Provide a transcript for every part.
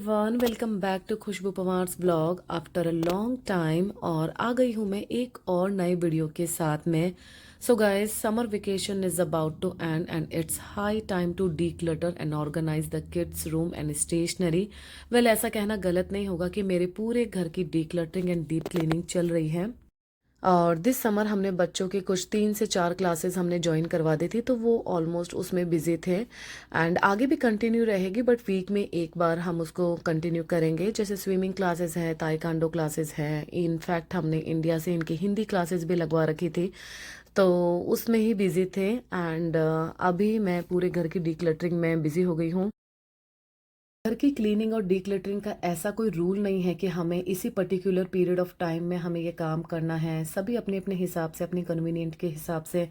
Everyone, welcome back to Khushboo Pawar's blog after a long time. और आ गई हूँ मैं एक और नई वीडियो के साथ में। So guys, summer vacation is about to end it's high time to declutter and organise the kids room and stationery. Well, ऐसा कहना गलत नहीं होगा कि मेरे पूरे घर की डीक्लटरिंग एंड डीप क्लीनिंग चल रही है। और दिस समर हमने बच्चों की कुछ 3 से 4 क्लासेस हमने ज्वाइन करवा दी थी, तो वो ऑलमोस्ट उसमें बिजी थे एंड आगे भी कंटिन्यू रहेगी, बट वीक में एक बार हम उसको कंटिन्यू करेंगे। जैसे स्विमिंग क्लासेस है, ताइक्वांडो क्लासेस है, इनफैक्ट हमने इंडिया से इनकी हिंदी क्लासेस भी लगवा रखी थी, तो उसमें ही बिजी थे। एंड अभी मैं पूरे घर की डीक्लटरिंग में बिजी हो गई हूँ। घर की क्लीनिंग और डीक्लटरिंग का ऐसा कोई रूल नहीं है कि हमें इसी पर्टिकुलर पीरियड ऑफ टाइम में हमें ये काम करना है। सभी अपने अपने हिसाब से, अपनी कन्वीनियंट के हिसाब से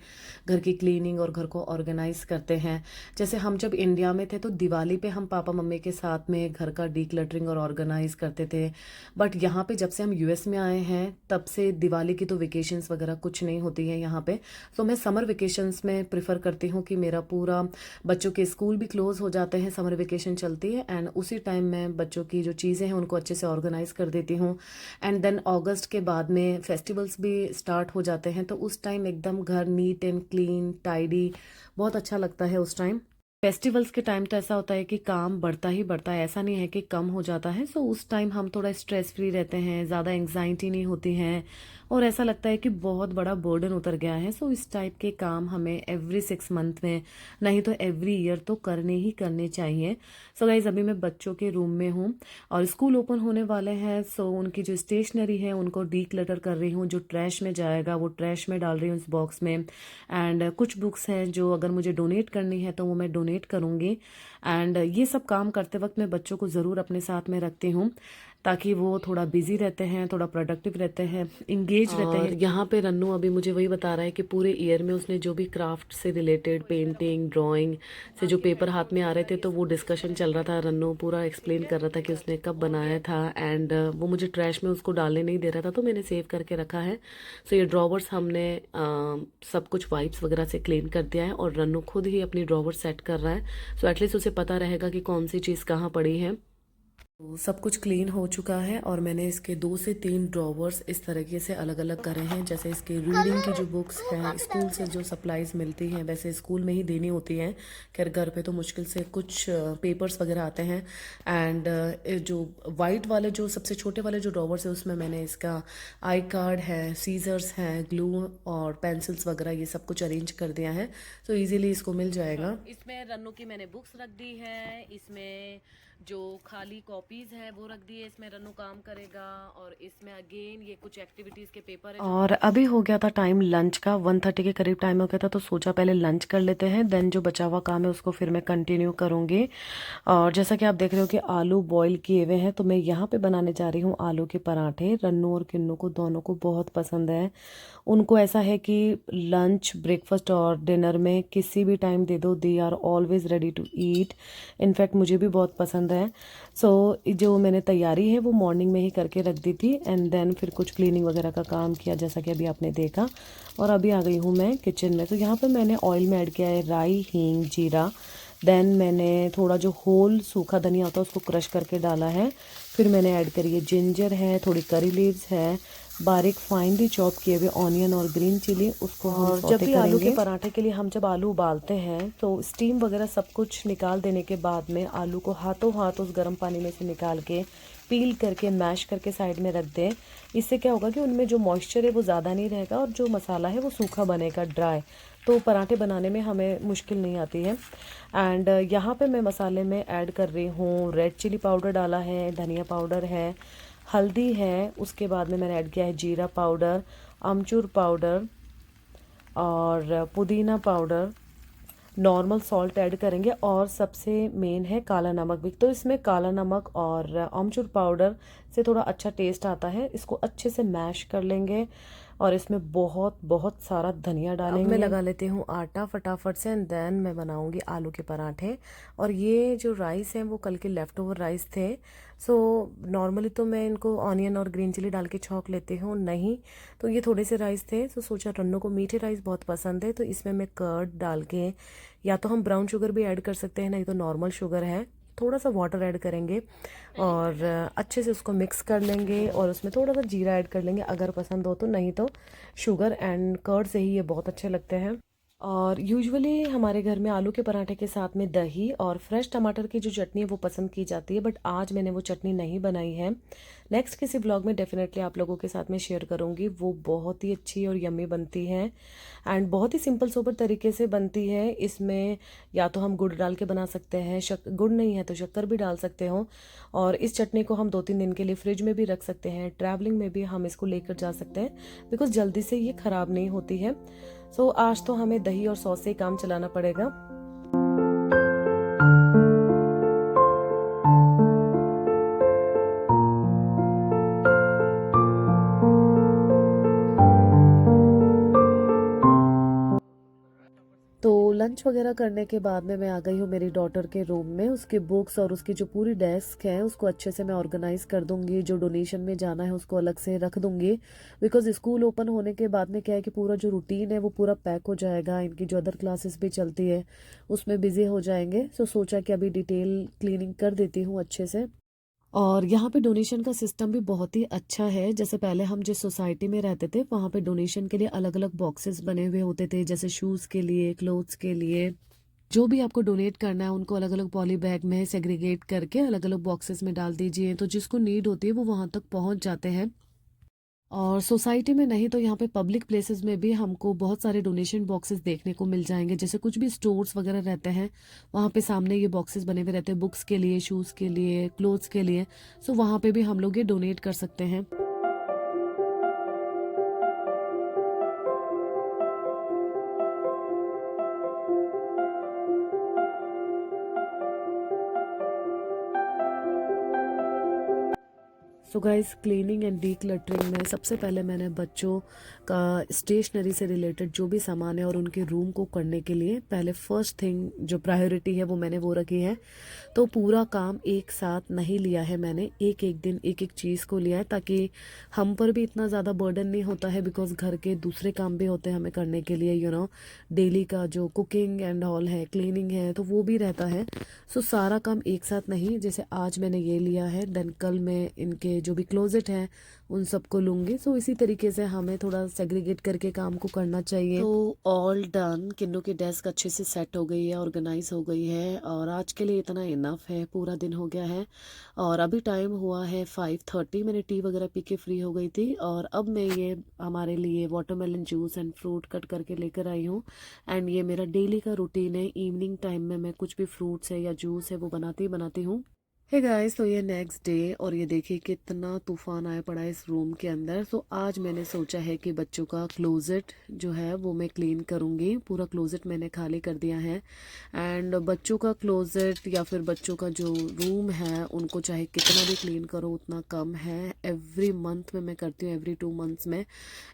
घर की क्लीनिंग और घर को ऑर्गेनाइज करते हैं। जैसे हम जब इंडिया में थे तो दिवाली पे हम पापा मम्मी के साथ में घर का डीक्लटरिंग और ऑर्गेनाइज करते थे, बट यहाँ पे जब से हम यूएस में आए हैं तब से दिवाली की तो वेकेशंस वगैरह कुछ नहीं होती है यहाँ पे। तो मैं समर वेकेशंस में प्रेफर करती हूँ कि मेरा पूरा, बच्चों के स्कूल भी क्लोज हो जाते हैं, समर वेकेशन चलती है, एंड उसी टाइम मैं बच्चों की जो चीज़ें हैं उनको अच्छे से ऑर्गेनाइज कर देती हूँ। एंड देन अगस्त के बाद में फेस्टिवल्स भी स्टार्ट हो जाते हैं, तो उस टाइम एकदम घर नीट एंड क्लीन टाइडी बहुत अच्छा लगता है उस टाइम। फेस्टिवल्स के टाइम तो ऐसा होता है कि काम बढ़ता ही बढ़ता है, ऐसा नहीं है कि कम हो जाता है। सो उस टाइम हम थोड़ा स्ट्रेस फ्री रहते हैं, ज़्यादा एंग्जाइटी नहीं होती है और ऐसा लगता है कि बहुत बड़ा बर्डन उतर गया है। सो इस टाइप के काम हमें एवरी 6 मंथ में, नहीं तो एवरी ईयर तो करने ही करने चाहिए। सो गाइज, अभी मैं बच्चों के रूम में हूँ और स्कूल ओपन होने वाले हैं, सो उनकी जो स्टेशनरी है उनको डीक्लटर कर रही हूँ। जो ट्रैश में जाएगा वो ट्रैश में डाल रही हूँ, इस बॉक्स में। एंड कुछ बुक्स हैं जो अगर मुझे डोनेट करनी है तो वो मैं डोनेट करूँगी। एंड ये सब काम करते वक्त मैं बच्चों को ज़रूर अपने साथ में रखती हूँ, ताकि वो थोड़ा बिजी रहते हैं, थोड़ा प्रोडक्टिव रहते हैं, इंगेज रहते हैं। और यहाँ पे रन्नू अभी मुझे वही बता रहा है कि पूरे ईयर में उसने जो भी क्राफ्ट से रिलेटेड, पेंटिंग, ड्राइंग से जो पेपर हाथ में आ रहे थे, तो वो डिस्कशन चल रहा था। रन्नू पूरा एक्सप्लेन कर रहा था कि उसने कब बनाया था। एंड वो मुझे ट्रैश में उसको डालने नहीं दे रहा था, तो मैंने सेव करके रखा है। सो ये ड्रॉवर्स हमने सब कुछ वाइप्स वगैरह से क्लीन कर दिया है और रन्नू खुद ही अपनी ड्रॉवर सेट कर रहा है। सो एटलीस्ट उसे पता रहेगा कि कौन सी चीज़ कहाँ पड़ी है। तो सब कुछ क्लीन हो चुका है और मैंने इसके 2 से 3 ड्रॉवर्स इस तरीके से अलग अलग करे हैं। जैसे इसके रीडिंग की जो बुक्स हैं, स्कूल से जो सप्लाईज मिलती हैं वैसे स्कूल में ही देनी होती हैं, खैर घर पे तो मुश्किल से कुछ पेपर्स वगैरह आते हैं। एंड जो वाइट वाले, जो सबसे छोटे वाले जो ड्रॉवर्स है, उसमें मैंने इसका आई कार्ड है, सीजर्स हैं, ग्लू और पेंसिल्स वगैरह ये सब कुछ अरेंज कर दिया है, तो ईजिली इसको मिल जाएगा। इसमें रन्नू की मैंने बुक्स रख दी है, इसमें जो खाली कॉपीज है वो रख दी है, इसमें रन्नू काम करेगा। और इसमें अगेन ये कुछ एक्टिविटीज के पेपर है। और अभी हो गया था टाइम लंच का, 1:30 के करीब टाइम हो गया था, तो सोचा पहले लंच कर लेते हैं, देन जो बचा हुआ काम है उसको फिर मैं कंटिन्यू करूँगी। और जैसा कि आप देख रहे हो कि आलू बॉईल किए हुए हैं, तो मैं यहाँ पे बनाने जा रही हूँ आलू के पराठे। रन्नू और किन्नू को दोनों को बहुत पसंद है। उनको ऐसा है कि लंच, ब्रेकफास्ट और डिनर में किसी भी टाइम दे दो, they are always ready to eat. In fact मुझे भी बहुत पसंद है। सो जो मैंने तैयारी है वो मॉर्निंग में ही करके रख दी थी, एंड देन फिर कुछ क्लीनिंग वगैरह का काम किया, जैसा कि अभी आपने देखा। और अभी आ गई हूँ मैं किचन में। तो यहाँ पर मैंने ऑयल में ऐड किया है राई, हींग, जीरा। देन मैंने थोड़ा जो होल सूखा धनिया होता है उसको क्रश करके डाला है। फिर मैंने ऐड करी है जिंजर है, थोड़ी करी लीव्स है, बारीक फाइनली चॉप किए हुए ऑनियन और ग्रीन चिली, उसको हम सौते करेंगे। आलू के पराठे के लिए हम जब आलू उबालते हैं तो स्टीम वगैरह सब कुछ निकाल देने के बाद में आलू को हाथों हाथ उस गर्म पानी में से निकाल के पील करके मैश करके साइड में रख दें। इससे क्या होगा कि उनमें जो मॉइस्चर है वो ज़्यादा नहीं रहेगा और जो मसाला है वो सूखा बनेगा, ड्राई, तो पराठे बनाने में हमें मुश्किल नहीं आती है। एंड यहाँ पे मैं मसाले में ऐड कर रही हूँ रेड चिली पाउडर डाला है, धनिया पाउडर है, हल्दी है, उसके बाद में मैंने ऐड किया है जीरा पाउडर, अमचूर पाउडर और पुदीना पाउडर, नॉर्मल सॉल्ट ऐड करेंगे और सबसे मेन है काला नमक भी। तो इसमें काला नमक और अमचूर पाउडर से थोड़ा अच्छा टेस्ट आता है। इसको अच्छे से मैश कर लेंगे और इसमें बहुत बहुत सारा धनिया डालेंगे। मैं लगा लेती हूँ आटा फटाफट से, एंड देन मैं बनाऊंगी आलू के पराठे। और ये जो राइस हैं वो कल के लेफ्ट ओवर राइस थे। सो नॉर्मली तो मैं इनको ऑनियन और ग्रीन चिली डाल के छौंक लेती हूँ, नहीं तो ये थोड़े से राइस थे, तो सोचा रन्नू को मीठे राइस बहुत पसंद है, तो इसमें मैं कर्ड डाल के, या तो हम ब्राउन शुगर भी ऐड कर सकते हैं, नहीं तो नॉर्मल शुगर है, थोड़ा सा वाटर ऐड करेंगे और अच्छे से उसको मिक्स कर लेंगे और उसमें थोड़ा सा जीरा ऐड कर लेंगे अगर पसंद हो तो, नहीं तो शुगर एंड कर्ड से ही ये बहुत अच्छे लगते हैं। और यूजुअली हमारे घर में आलू के पराठे के साथ में दही और फ्रेश टमाटर की जो चटनी है वो पसंद की जाती है, बट आज मैंने वो चटनी नहीं बनाई है। नेक्स्ट किसी ब्लॉग में डेफिनेटली आप लोगों के साथ में शेयर करूँगी। वो बहुत ही अच्छी और यम्मी बनती है एंड बहुत ही सिंपल सोबर तरीके से बनती है। इसमें या तो हम गुड़ डाल के बना सकते हैं, गुड़ नहीं है तो शक्कर भी डाल सकते हो। और इस चटनी को हम 2-3 दिन के लिए फ्रिज में भी रख सकते हैं, ट्रैवलिंग में भी हम इसको लेकर जा सकते हैं बिकॉज जल्दी से ये ख़राब नहीं होती है। सो आज तो हमें दही और सॉस से ही काम चलाना पड़ेगा। तो लंच वगैरह करने के बाद में मैं आ गई हूँ मेरी डॉटर के रूम में। उसकी बुक्स और उसकी जो पूरी डेस्क है उसको अच्छे से मैं ऑर्गेनाइज कर दूंगी। जो डोनेशन में जाना है उसको अलग से रख दूंगी बिकॉज स्कूल ओपन होने के बाद में क्या है कि पूरा जो रूटीन है वो पूरा पैक हो जाएगा। इनकी जो अदर क्लासेस भी चलती है उसमें बिजी हो जाएंगे। सो सोचा कि अभी डिटेल क्लीनिंग कर देती हूँ अच्छे से। और यहाँ पे डोनेशन का सिस्टम भी बहुत ही अच्छा है। जैसे पहले हम जिस सोसाइटी में रहते थे वहाँ पे डोनेशन के लिए अलग अलग बॉक्सेस बने हुए होते थे, जैसे शूज़ के लिए, क्लोथ्स के लिए। जो भी आपको डोनेट करना है उनको अलग अलग पॉली बैग में सेग्रीगेट करके अलग अलग बॉक्सेस में डाल दीजिए, तो जिसको नीड होती है वो वहाँ तक पहुँच जाते हैं। और सोसाइटी में नहीं तो यहाँ पे पब्लिक प्लेसेस में भी हमको बहुत सारे डोनेशन बॉक्सेस देखने को मिल जाएंगे। जैसे कुछ भी स्टोर्स वगैरह रहते हैं वहाँ पे सामने ये बॉक्सेस बने हुए रहते हैं, बुक्स के लिए, शूज़ के लिए, क्लोथ्स के लिए। सो वहाँ पे भी हम लोग ये डोनेट कर सकते हैं। So guys, cleaning and decluttering में सबसे पहले मैंने बच्चों का स्टेशनरी से रिलेटेड जो भी सामान है और उनके रूम को करने के लिए पहले फर्स्ट थिंग जो प्रायोरिटी है वो मैंने वो रखी है। तो पूरा काम एक साथ नहीं लिया है मैंने, एक एक दिन एक एक चीज़ को लिया है ताकि हम पर भी इतना ज़्यादा बर्डन नहीं होता है बिकॉज घर के दूसरे काम भी होते हैं हमें करने के लिए। डेली का जो कुकिंग एंड ऑल है, क्लीनिंग है, तो वो भी रहता है। सो सारा काम एक साथ नहीं, जैसे आज मैंने ये लिया है देन कल मैं इनके जो भी क्लोजेट हैं उन सबको लूँगी। सो इसी तरीके से हमें थोड़ा सेग्रीगेट करके काम को करना चाहिए। तो ऑल डन, किन्नू की डेस्क अच्छे से सेट हो गई है, ऑर्गेनाइज हो गई है और आज के लिए इतना इनफ है, पूरा दिन हो गया है। और अभी टाइम हुआ है 5:30, मैंने टी वगैरह पी के फ्री हो गई थी और अब मैं ये हमारे लिए watermelon juice and fruit cut करके लेकर आई हूँ। एंड ये मेरा डेली का रूटीन है, इवनिंग टाइम में मैं कुछ भी फ्रूट्स है या जूस है वो बनाती बनाती हूँ। हे गाइस, तो ये नेक्स्ट डे और ये देखिए कितना तूफान आया पड़ा है इस रूम के अंदर। तो आज मैंने सोचा है कि बच्चों का क्लोजेट जो है वो मैं क्लीन करूँगी। पूरा क्लोजेट मैंने खाली कर दिया है एंड बच्चों का क्लोजेट या फिर बच्चों का जो रूम है उनको चाहे कितना भी क्लीन करो उतना कम है। एवरी मंथ में मैं करती हूँ, एवरी 2 मंथ्स में।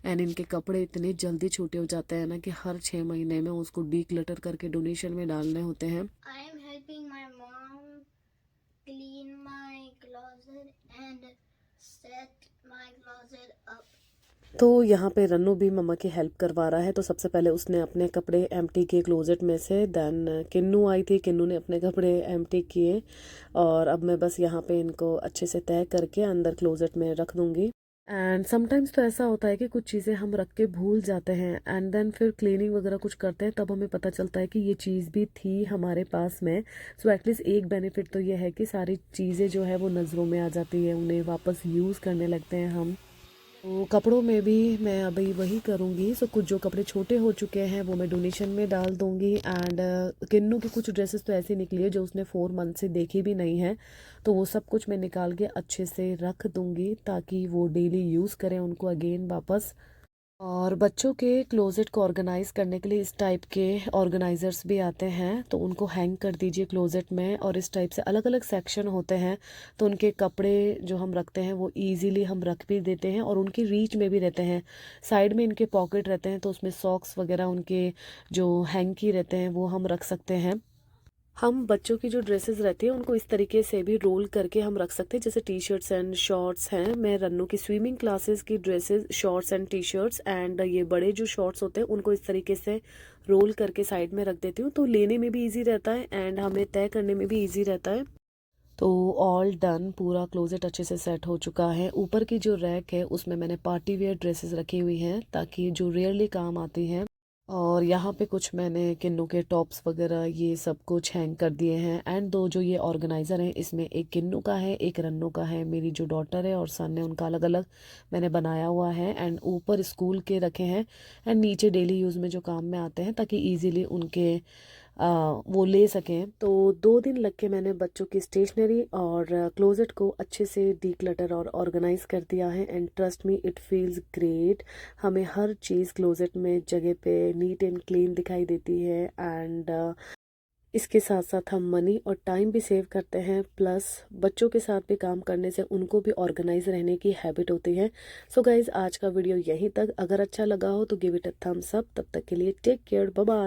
एंड इनके कपड़े इतने जल्दी छोटे हो जाते हैं ना कि हर 6 महीने में उसको डी क्लटर करके डोनेशन में डालने होते हैं। I am helping my mom clean my closet and set my closet up. तो यहाँ पे रन्नू भी मम्मा की हेल्प करवा रहा है। तो सबसे पहले उसने अपने कपड़े एम्प्टी किए क्लोजेट में से, देन किन्नू आई थी, किन्नू ने अपने कपड़े एम्प्टी किए और अब मैं बस यहाँ पे इनको अच्छे से तय करके अंदर क्लोजेट में रख दूँगी। एंड समटाइम्स तो ऐसा होता है कि कुछ चीज़ें हम रख के भूल जाते हैं एंड देन फिर क्लीनिंग वगैरह कुछ करते हैं तब हमें पता चलता है कि ये चीज़ भी थी हमारे पास में। सो एटलीस्ट एक बेनिफिट तो ये है कि सारी चीज़ें जो है वो नज़रों में आ जाती है, उन्हें वापस यूज़ करने लगते हैं हम। तो कपड़ों में भी मैं अभी वही करूँगी। सो कुछ जो कपड़े छोटे हो चुके हैं वो मैं डोनेशन में डाल दूँगी एंड किन्नू की कुछ ड्रेसेस तो ऐसी निकली है जो उसने 4 मंथ से देखी भी नहीं है, तो वो सब कुछ मैं निकाल के अच्छे से रख दूँगी ताकि वो डेली यूज़ करें उनको अगेन वापस। और बच्चों के क्लोजेट को ऑर्गेनाइज करने के लिए इस टाइप के ऑर्गेनाइजर्स भी आते हैं, तो उनको हैंग कर दीजिए क्लोजेट में और इस टाइप से अलग अलग सेक्शन होते हैं तो उनके कपड़े जो हम रखते हैं वो इजीली हम रख भी देते हैं और उनकी रीच में भी रहते हैं। साइड में इनके पॉकेट रहते हैं तो उसमें सॉक्स वगैरह उनके जो हैंकी रहते हैं वो हम रख सकते हैं। हम बच्चों की जो ड्रेसेस रहती है उनको इस तरीके से भी रोल करके हम रख सकते हैं, जैसे टी शर्ट्स एंड शॉर्ट्स हैं। मैं रन्नू की स्विमिंग क्लासेस की dresses, shorts and T shirts and ये बड़े जो शॉर्ट्स होते हैं उनको इस तरीके से रोल करके साइड में रख देती हूँ, तो लेने में भी ईजी रहता है एंड हमें तय करने में भी ईजी रहता है। तो ऑल डन, पूरा क्लोजेट अच्छे से सेट हो चुका है। ऊपर की जो रैक है उसमें मैंने पार्टी वेयर ड्रेसेस रखी हुई हैं ताकि जो रेयरली काम आती हैं। और यहाँ पे कुछ मैंने किन्नू के टॉप्स वगैरह ये सब कुछ हैंग कर दिए हैं। एंड दो जो ये ऑर्गेनाइज़र हैं इसमें एक किन्नू का है, एक रन्नू का है। मेरी जो डॉटर है और सन है उनका अलग अलग मैंने बनाया हुआ है। एंड ऊपर स्कूल के रखे हैं एंड नीचे डेली यूज़ में जो काम में आते हैं ताकि ईजीली उनके वो ले सकें। तो 2 दिन लग के मैंने बच्चों की स्टेशनरी और क्लोजेट को अच्छे से डीक्लटर और ऑर्गेनाइज कर दिया है। And trust me, it feels great. हमें हर चीज़ क्लोजेट में जगह पे नीट एंड क्लीन दिखाई देती है। एंड इसके साथ साथ हम मनी और टाइम भी सेव करते हैं, प्लस बच्चों के साथ भी काम करने से उनको भी ऑर्गेनाइज रहने की हैबिट होती है। सो गाइज, आज का वीडियो यहीं तक। अगर अच्छा लगा हो तो give it a thumbs up. तब तक के लिए टेक केयर, बाय बाय।